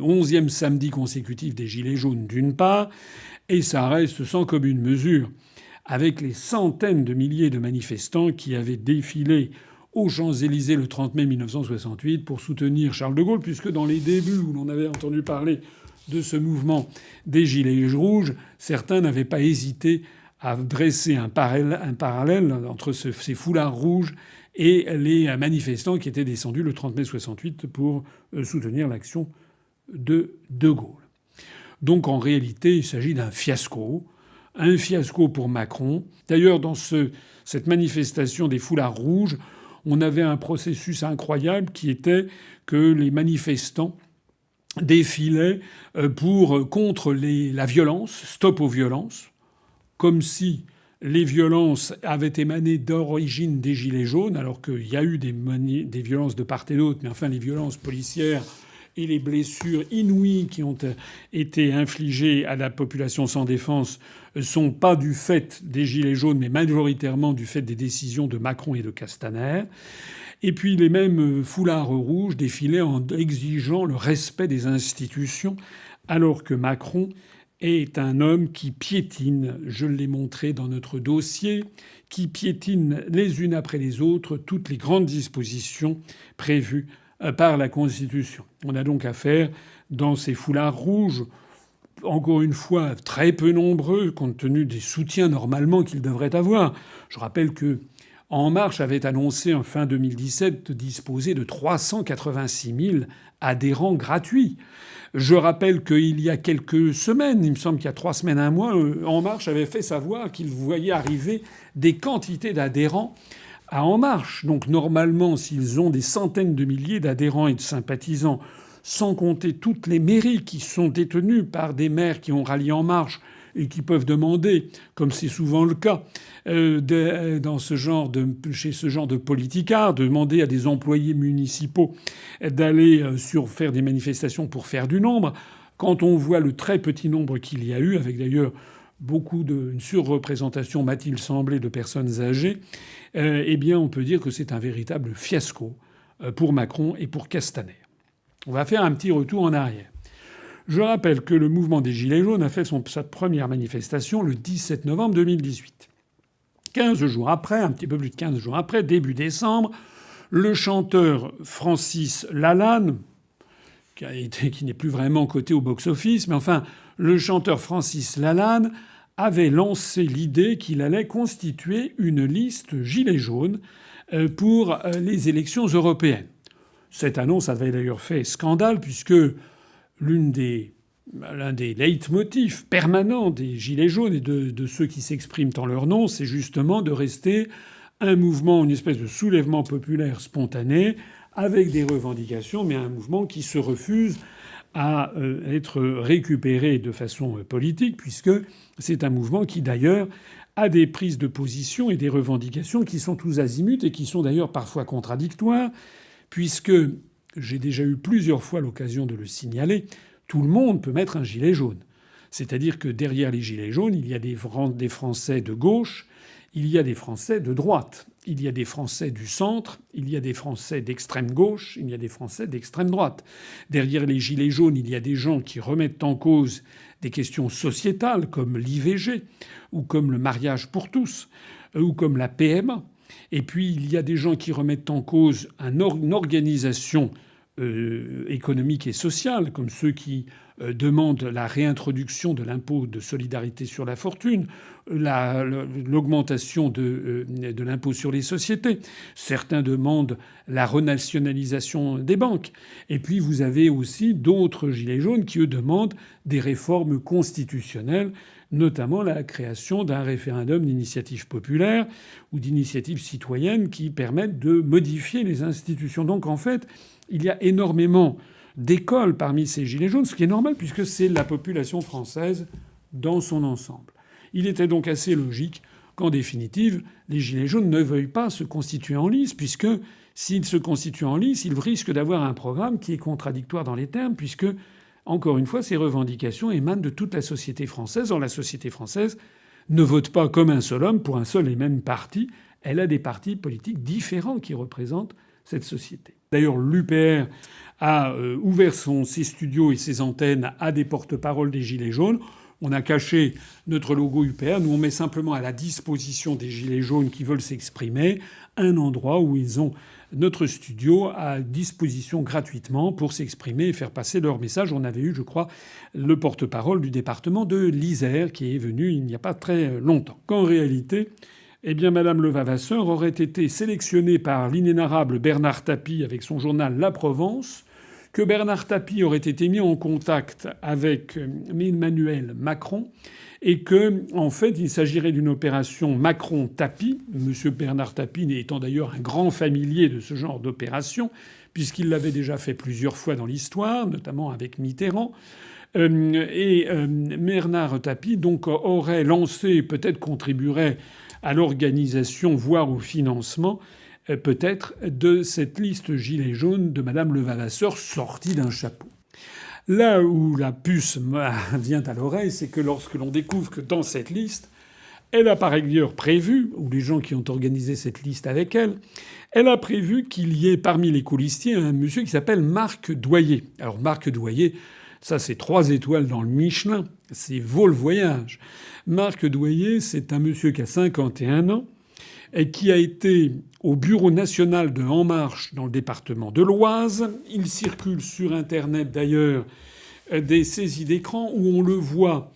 11e samedi consécutif des Gilets jaunes d'une part, et ça reste sans commune mesure avec les centaines de milliers de manifestants qui avaient défilé aux Champs-Élysées le 30 mai 1968 pour soutenir Charles de Gaulle, puisque dans les débuts où l'on avait entendu parler de ce mouvement des Gilets rouges, certains n'avaient pas hésité à dresser un parallèle entre ces foulards rouges et les manifestants qui étaient descendus le 30 mai 68 pour soutenir l'action de De Gaulle. Donc en réalité, il s'agit d'un fiasco. Un fiasco pour Macron. D'ailleurs, dans cette manifestation des foulards rouges, on avait un processus incroyable qui était que les manifestants défilaient contre la violence, stop aux violences, comme si les violences avaient émané d'origine des Gilets jaunes, alors qu'il y a eu des violences de part et d'autre, mais enfin les violences policières et les blessures inouïes qui ont été infligées à la population sans défense sont pas du fait des Gilets jaunes, mais majoritairement du fait des décisions de Macron et de Castaner. Et puis les mêmes foulards rouges défilaient en exigeant le respect des institutions, alors que Macron est un homme qui piétine, je l'ai montré dans notre dossier, qui piétine les unes après les autres toutes les grandes dispositions prévues par la Constitution. On a donc affaire, dans ces foulards rouges, encore une fois très peu nombreux, compte tenu des soutiens normalement qu'ils devraient avoir. Je rappelle que En Marche avait annoncé en fin 2017 de disposer de 386 000 adhérents gratuits. Je rappelle qu'il y a quelques semaines, il me semble qu'il y a 3 semaines, un mois, En Marche avait fait savoir qu'il voyait arriver des quantités d'adhérents à En Marche. Donc normalement, s'ils ont des centaines de milliers d'adhérents et de sympathisants, sans compter toutes les mairies qui sont détenues par des maires qui ont rallié En Marche et qui peuvent demander, comme c'est souvent le cas chez ce genre de politicards, demander à des employés municipaux d'aller faire des manifestations pour faire du nombre. Quand on voit le très petit nombre qu'il y a eu, avec d'ailleurs une surreprésentation, m'a-t-il semblé, de personnes âgées, eh bien on peut dire que c'est un véritable fiasco pour Macron et pour Castaner. On va faire un petit retour en arrière. Je rappelle que le mouvement des Gilets jaunes a fait sa première manifestation le 17 novembre 2018. 15 jours après, un petit peu plus de 15 jours après, début décembre, le chanteur Francis Lalanne, qui n'est plus vraiment coté au box-office, mais enfin, le chanteur Francis Lalanne avait lancé l'idée qu'il allait constituer une liste Gilets jaunes pour les élections européennes. Cette annonce avait d'ailleurs fait scandale puisque l'un des leitmotifs permanents des Gilets jaunes et de ceux qui s'expriment en leur nom, c'est justement de rester un mouvement, une espèce de soulèvement populaire spontané avec des revendications, mais un mouvement qui se refuse à être récupéré de façon politique, puisque c'est un mouvement qui d'ailleurs a des prises de position et des revendications qui sont tous azimuts et qui sont d'ailleurs parfois contradictoires, puisque j'ai déjà eu plusieurs fois l'occasion de le signaler, tout le monde peut mettre un gilet jaune. C'est-à-dire que derrière les gilets jaunes, il y a des Français de gauche, il y a des Français de droite, il y a des Français du centre, il y a des Français d'extrême gauche, il y a des Français d'extrême droite. Derrière les gilets jaunes, il y a des gens qui remettent en cause des questions sociétales comme l'IVG, ou comme le mariage pour tous, ou comme la PMA. Et puis il y a des gens qui remettent en cause une organisation économique et sociale, comme ceux qui demandent la réintroduction de l'impôt de solidarité sur la fortune, l'augmentation de l'impôt sur les sociétés. Certains demandent la renationalisation des banques. Et puis vous avez aussi d'autres gilets jaunes qui, eux, demandent des réformes constitutionnelles, notamment la création d'un référendum d'initiative populaire ou d'initiative citoyenne qui permettent de modifier les institutions. Donc en fait, il y a énormément d'écoles parmi ces gilets jaunes, ce qui est normal puisque c'est la population française dans son ensemble. Il était donc assez logique qu'en définitive, les gilets jaunes ne veuillent pas se constituer en lice, puisque s'ils se constituent en lice, ils risquent d'avoir un programme qui est contradictoire dans les termes, puisque, encore une fois, ces revendications émanent de toute la société française. Or, la société française ne vote pas comme un seul homme pour un seul et même parti. Elle a des partis politiques différents qui représentent cette société. D'ailleurs, l'UPR a ouvert ses studios et ses antennes à des porte-paroles des Gilets jaunes. On a caché notre logo UPR. Nous, on met simplement à la disposition des Gilets jaunes qui veulent s'exprimer un endroit où ils ont notre studio à disposition gratuitement pour s'exprimer et faire passer leur message. On avait eu, je crois, le porte-parole du département de l'Isère qui est venu il n'y a pas très longtemps. Qu'en réalité, eh bien, Madame Levavasseur aurait été sélectionnée par l'inénarrable Bernard Tapie avec son journal La Provence, que Bernard Tapie aurait été mis en contact avec Emmanuel Macron et que, en fait, il s'agirait d'une opération Macron-Tapie, Monsieur Bernard Tapie étant d'ailleurs un grand familier de ce genre d'opération, puisqu'il l'avait déjà fait plusieurs fois dans l'histoire, notamment avec Mitterrand. Bernard Tapie, donc, aurait lancé, peut-être contribuerait à l'organisation, voire au financement, peut-être, de cette liste Gilets jaunes de Madame Levavasseur sortie d'un chapeau. Là où la puce vient à l'oreille, c'est que lorsque l'on découvre que dans cette liste, elle a par ailleurs prévu, ou les gens qui ont organisé cette liste avec elle, elle a prévu qu'il y ait parmi les colistiers un monsieur qui s'appelle Marc Doyer. Alors Marc Doyer, ça c'est 3 étoiles dans le Michelin, c'est vaut le voyage. Marc Doyer, c'est un monsieur qui a 51 ans et qui a été au bureau national de En Marche dans le département de l'Oise. Il circule sur Internet d'ailleurs des saisies d'écran où on le voit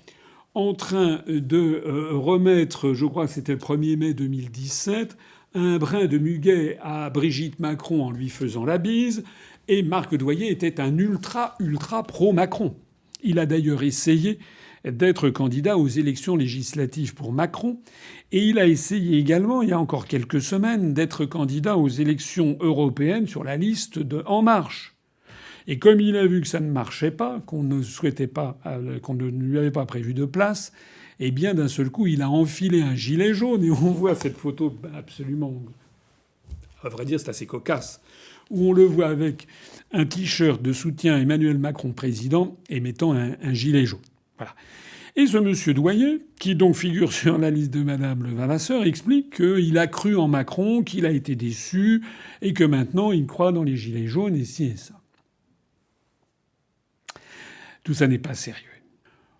en train de remettre, je crois que c'était le 1er mai 2017, un brin de muguet à Brigitte Macron en lui faisant la bise. Et Marc Doyer était un ultra pro-Macron. Il a d'ailleurs essayé d'être candidat aux élections législatives pour Macron. Et il a essayé également, il y a encore quelques semaines, d'être candidat aux élections européennes sur la liste de En Marche. Et comme il a vu que ça ne marchait pas, qu'on ne souhaitait pas, qu'on ne lui avait pas prévu de place, eh bien d'un seul coup, il a enfilé un gilet jaune. Et on voit cette photo absolument, à vrai dire, c'est assez cocasse, où on le voit avec un t-shirt de soutien à Emmanuel Macron président et mettant un gilet jaune. Voilà. Et ce monsieur Doyer, qui donc figure sur la liste de Madame Levavasseur, explique qu'il a cru en Macron, qu'il a été déçu, et que maintenant il croit dans les gilets jaunes et ci et ça. Tout ça n'est pas sérieux.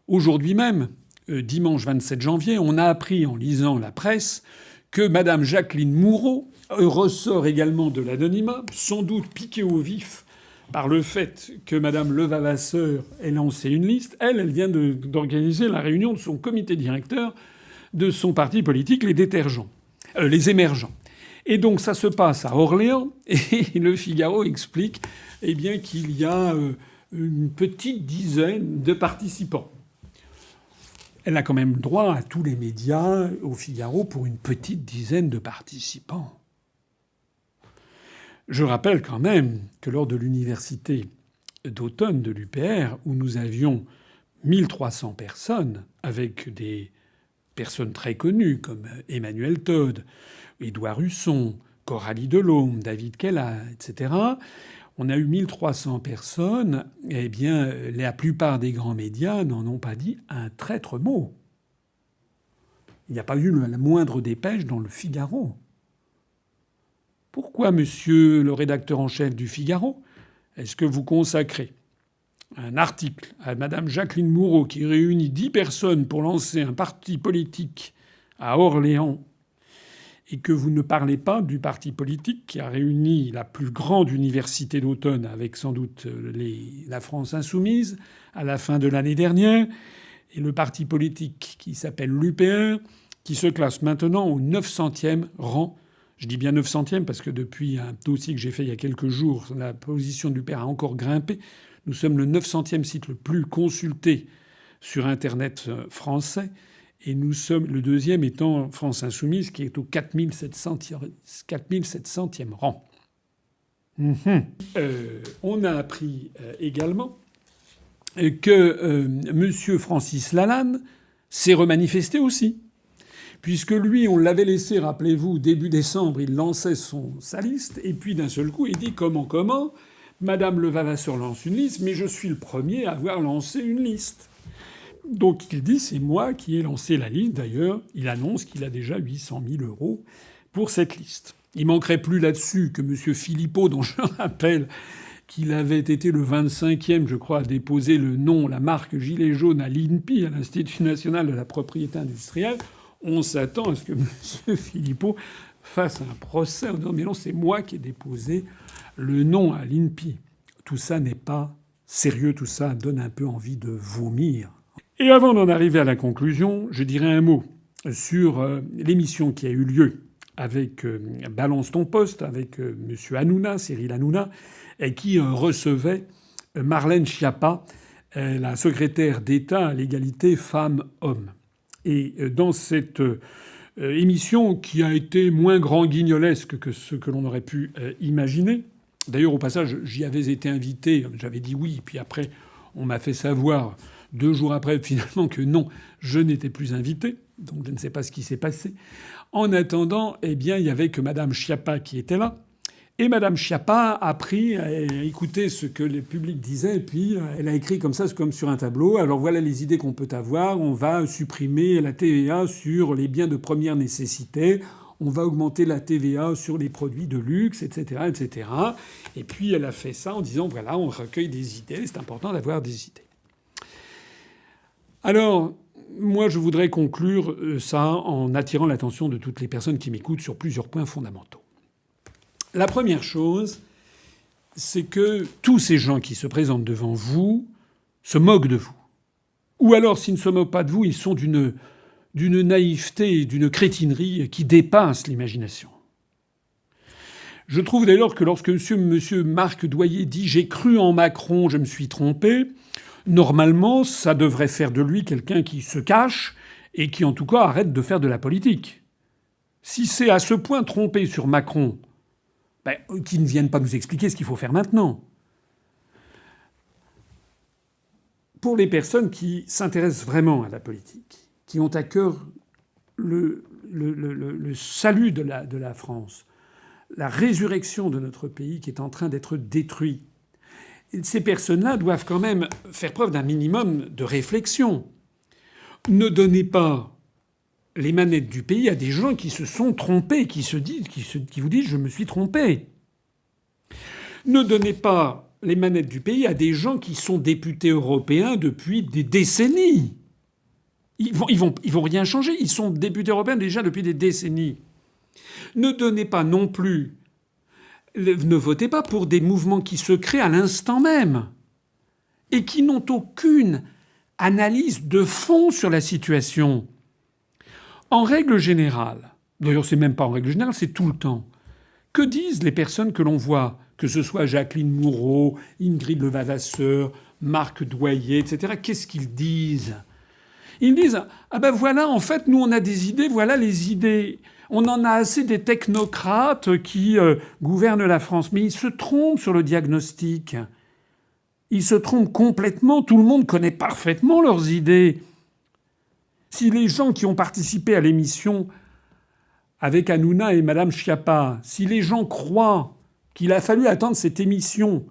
Aujourd'hui même, dimanche 27 janvier, on a appris en lisant la presse que Madame Jacqueline Mouraud ressort également de l'anonymat, sans doute piquée au vif par le fait que Madame Levavasseur ait lancé une liste. Elle vient d'organiser la réunion de son comité directeur de son parti politique, les Émergents. Et donc ça se passe à Orléans, et le Figaro explique eh bien, qu'il y a une petite dizaine de participants. Elle a quand même droit à tous les médias au Figaro pour une petite dizaine de participants. Je rappelle quand même que lors de l'université d'automne de l'UPR, où nous avions 1300 personnes, avec des personnes très connues comme Emmanuel Todd, Édouard Husson, Coralie Delhomme, David Kella, etc., on a eu 1300 personnes. Eh bien, la plupart des grands médias n'en ont pas dit un traître mot. Il n'y a pas eu la moindre dépêche dans le Figaro. Pourquoi, monsieur le rédacteur en chef du Figaro, est-ce que vous consacrez un article à Madame Jacqueline Mouraud qui réunit 10 personnes pour lancer un parti politique à Orléans et que vous ne parlez pas du parti politique qui a réuni la plus grande université d'automne avec sans doute la France insoumise à la fin de l'année dernière, et le parti politique qui s'appelle l'UPR, qui se classe maintenant au 900e rang. Je dis bien 900e parce que depuis un dossier que j'ai fait il y a quelques jours, la position de l'UPR a encore grimpé. Nous sommes le 900e site le plus consulté sur Internet français. Et nous sommes le deuxième étant France Insoumise, qui est au 4700e rang. On a appris également que M. Francis Lalanne s'est remanifesté aussi. Puisque lui, on l'avait laissé, rappelez-vous, début décembre, il lançait sa liste, et puis d'un seul coup, il dit comment Madame Levavasseur lance une liste, mais je suis le premier à avoir lancé une liste. Donc il dit c'est moi qui ai lancé la liste. D'ailleurs, il annonce qu'il a déjà 800 000 € pour cette liste. Il manquerait plus là-dessus que M. Philippot, dont je rappelle qu'il avait été le 25e, je crois, à déposer le nom, la marque gilet jaune à l'INPI, à l'Institut national de la propriété industrielle. On s'attend à ce que M. Philippot fasse un procès en disant « Mais non, c'est moi qui ai déposé le nom à l'INPI ». Tout ça n'est pas sérieux, tout ça donne un peu envie de vomir. Et avant d'en arriver à la conclusion, je dirais un mot sur l'émission qui a eu lieu avec Balance ton poste, avec M. Hanouna, Cyril Hanouna, et qui recevait Marlène Schiappa, la secrétaire d'État à l'égalité femmes-hommes. Et dans cette émission qui a été moins grand guignolesque que ce que l'on aurait pu imaginer. D'ailleurs, au passage, j'y avais été invité, j'avais dit oui, puis après, on m'a fait savoir 2 jours après, finalement, que non, je n'étais plus invité. Donc je ne sais pas ce qui s'est passé. En attendant, eh bien, il y avait que Madame Schiappa qui était là. Et Madame Schiappa a pris, a écouté ce que le public disait, et puis elle a écrit comme ça, comme sur un tableau. Alors voilà les idées qu'on peut avoir. On va supprimer la TVA sur les biens de première nécessité. On va augmenter la TVA sur les produits de luxe, etc., etc. Et puis elle a fait ça en disant voilà, on recueille des idées. C'est important d'avoir des idées. Alors, moi, je voudrais conclure ça en attirant l'attention de toutes les personnes qui m'écoutent sur plusieurs points fondamentaux. La première chose, c'est que tous ces gens qui se présentent devant vous se moquent de vous. Ou alors, s'ils ne se moquent pas de vous, ils sont d'une naïveté et d'une crétinerie qui dépasse l'imagination. Je trouve d'ailleurs que lorsque M. Marc Doyer dit « J'ai cru en Macron, je me suis trompé », normalement, ça devrait faire de lui quelqu'un qui se cache et qui, en tout cas, arrête de faire de la politique. Si c'est à ce point trompé sur Macron, qu'ils ne viennent pas nous expliquer ce qu'il faut faire maintenant. Pour les personnes qui s'intéressent vraiment à la politique, qui ont à cœur le salut de la France, la résurrection de notre pays qui est en train d'être détruit, ces personnes-là doivent quand même faire preuve d'un minimum de réflexion. Ne donnez pas les manettes du pays à des gens qui se sont trompés, qui vous disent « je me suis trompé ». Ne donnez pas les manettes du pays à des gens qui sont députés européens depuis des décennies. Ils vont rien changer. Ils sont députés européens déjà depuis des décennies. Ne donnez pas non plus... Ne votez pas pour des mouvements qui se créent à l'instant même et qui n'ont aucune analyse de fond sur la situation. En règle générale, d'ailleurs c'est même pas en règle générale, c'est tout le temps, que disent les personnes que l'on voit, que ce soit Jacqueline Moureau, Ingrid Levavasseur, Marc Doyer, etc. Qu'est-ce qu'ils disent ? Ils disent « Ah ben voilà, en fait, nous on a des idées, voilà les idées. On en a assez des technocrates qui gouvernent la France. » Mais ils se trompent sur le diagnostic. Ils se trompent complètement. Tout le monde connaît parfaitement leurs idées. Si les gens qui ont participé à l'émission avec Hanouna et Madame Schiappa, si les gens croient qu'il a fallu attendre cette émission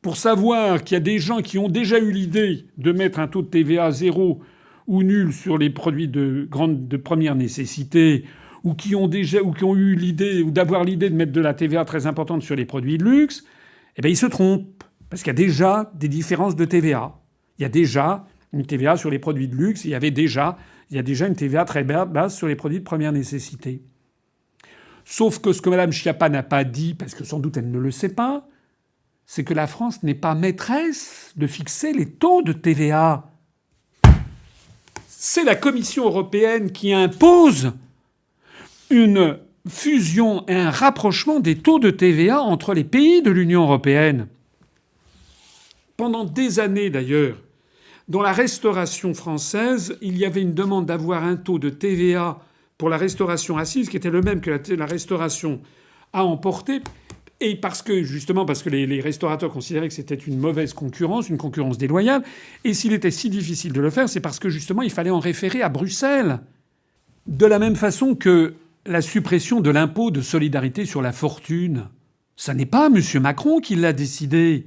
pour savoir qu'il y a des gens qui ont déjà eu l'idée de mettre un taux de TVA zéro ou nul sur les produits de première nécessité, ou qui ont eu l'idée, ou d'avoir l'idée de mettre de la TVA très importante sur les produits de luxe, eh bien, ils se trompent. Parce qu'il y a déjà des différences de TVA. Il y a déjà une TVA sur les produits de luxe, il y a déjà une TVA très basse sur les produits de première nécessité. Sauf que ce que Mme Schiappa n'a pas dit, parce que sans doute elle ne le sait pas, c'est que la France n'est pas maîtresse de fixer les taux de TVA. C'est la Commission européenne qui impose une fusion et un rapprochement des taux de TVA entre les pays de l'Union européenne. Pendant des années d'ailleurs, dans la restauration française, il y avait une demande d'avoir un taux de TVA pour la restauration assise qui était le même que la restauration à emporter. Et parce que les restaurateurs considéraient que c'était une mauvaise concurrence, une concurrence déloyale. Et s'il était si difficile de le faire, c'est parce que justement il fallait en référer à Bruxelles. De la même façon que la suppression de l'impôt de solidarité sur la fortune. Ça n'est pas M. Macron qui l'a décidé.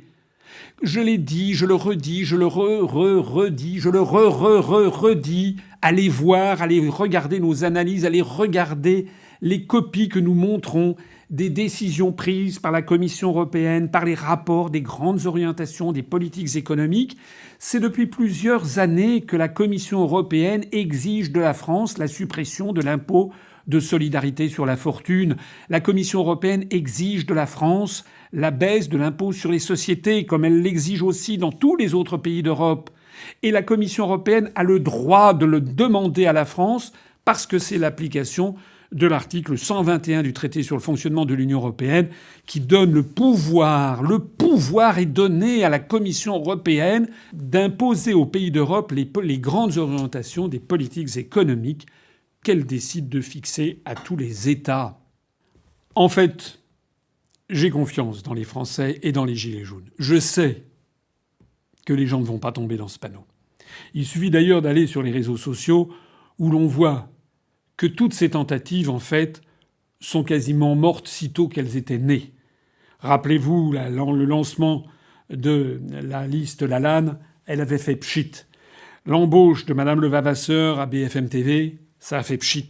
Je l'ai dit, je le redis, je le redis, je le redis. Allez voir, allez regarder nos analyses, allez regarder les copies que nous montrons. des décisions prises par la Commission européenne, par les rapports des grandes orientations des politiques économiques. C'est depuis plusieurs années que la Commission européenne exige de la France la suppression de l'impôt de solidarité sur la fortune. La Commission européenne exige de la France la baisse de l'impôt sur les sociétés, comme elle l'exige aussi dans tous les autres pays d'Europe. Et la Commission européenne a le droit de le demander à la France parce que c'est l'application de l'article 121 du traité sur le fonctionnement de l'Union européenne qui donne le pouvoir. Le pouvoir est donné à la Commission européenne d'imposer aux pays d'Europe les grandes orientations des politiques économiques qu'elle décide de fixer à tous les États. En fait, j'ai confiance dans les Français et dans les Gilets jaunes. Je sais que les gens ne vont pas tomber dans ce panneau. Il suffit d'ailleurs d'aller sur les réseaux sociaux où l'on voit que toutes ces tentatives, en fait, sont quasiment mortes sitôt qu'elles étaient nées. Rappelez-vous le lancement de la liste Lalanne, elle avait fait pchit. L'embauche de Madame Levavasseur à BFM TV, ça a fait pchit.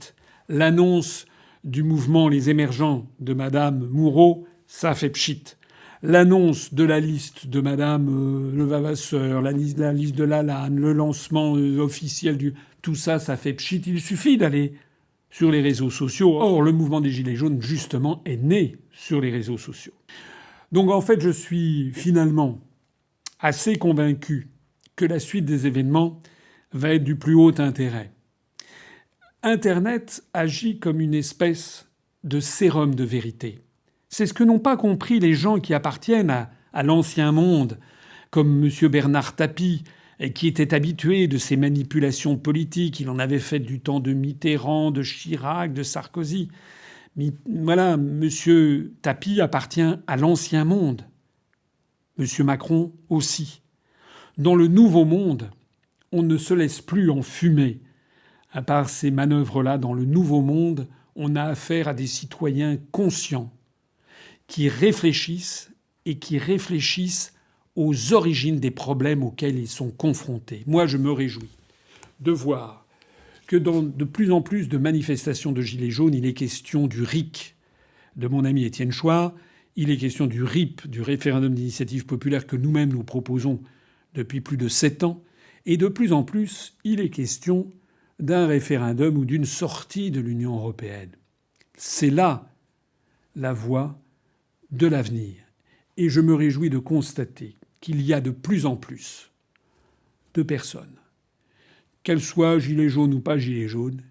L'annonce du mouvement Les Émergents de Madame Moureau, ça a fait pchit. L'annonce de la liste de Madame Levavasseur, la liste de Lalanne, le lancement officiel tout ça, ça fait pchit. Il suffit d'aller sur les réseaux sociaux. Or, le mouvement des Gilets jaunes, justement, est né sur les réseaux sociaux. Donc, en fait, je suis finalement assez convaincu que la suite des événements va être du plus haut intérêt. Internet agit comme une espèce de sérum de vérité. C'est ce que n'ont pas compris les gens qui appartiennent à l'ancien monde, comme M. Bernard Tapie, qui était habitué de ces manipulations politiques. Il en avait fait du temps de Mitterrand, de Chirac, de Sarkozy. Mais voilà, M. Tapie appartient à l'ancien monde. M. Macron aussi. Dans le nouveau monde, on ne se laisse plus enfumer. À part ces manœuvres-là, dans le nouveau monde, on a affaire à des citoyens conscients qui réfléchissent et qui réfléchissent aux origines des problèmes auxquels ils sont confrontés. Moi, je me réjouis de voir que dans de plus en plus de manifestations de Gilets jaunes, il est question du RIC de mon ami Étienne Chouard, il est question du RIP, du référendum d'initiative populaire que nous-mêmes nous proposons depuis plus de 7 ans, et de plus en plus, il est question d'un référendum ou d'une sortie de l'Union européenne. C'est là la voie de l'avenir. Et je me réjouis de constater qu'il y a de plus en plus de personnes, qu'elles soient gilets jaunes ou pas gilets jaunes,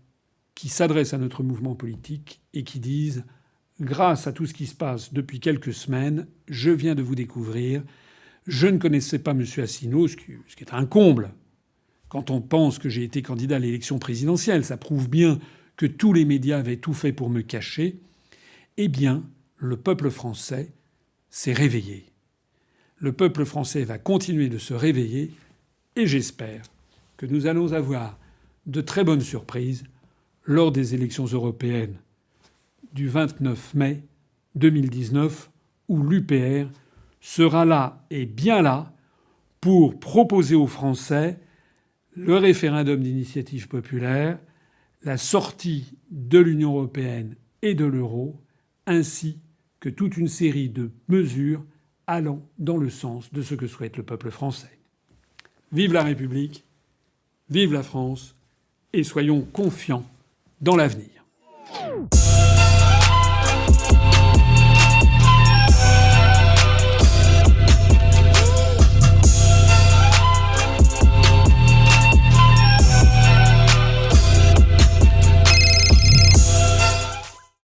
qui s'adressent à notre mouvement politique et qui disent « Grâce à tout ce qui se passe depuis quelques semaines, je viens de vous découvrir. Je ne connaissais pas M. Asselineau, ce qui est un comble. Quand on pense que j'ai été candidat à l'élection présidentielle, ça prouve bien que tous les médias avaient tout fait pour me cacher. Eh bien, le peuple français s'est réveillé. Le peuple français va continuer de se réveiller et j'espère que nous allons avoir de très bonnes surprises lors des élections européennes du 29 mai 2019 où l'UPR sera là et bien là pour proposer aux Français le référendum d'initiative populaire, la sortie de l'Union européenne et de l'euro, ainsi que toute une série de mesures allant dans le sens de ce que souhaite le peuple français. Vive la République, vive la France, et soyons confiants dans l'avenir.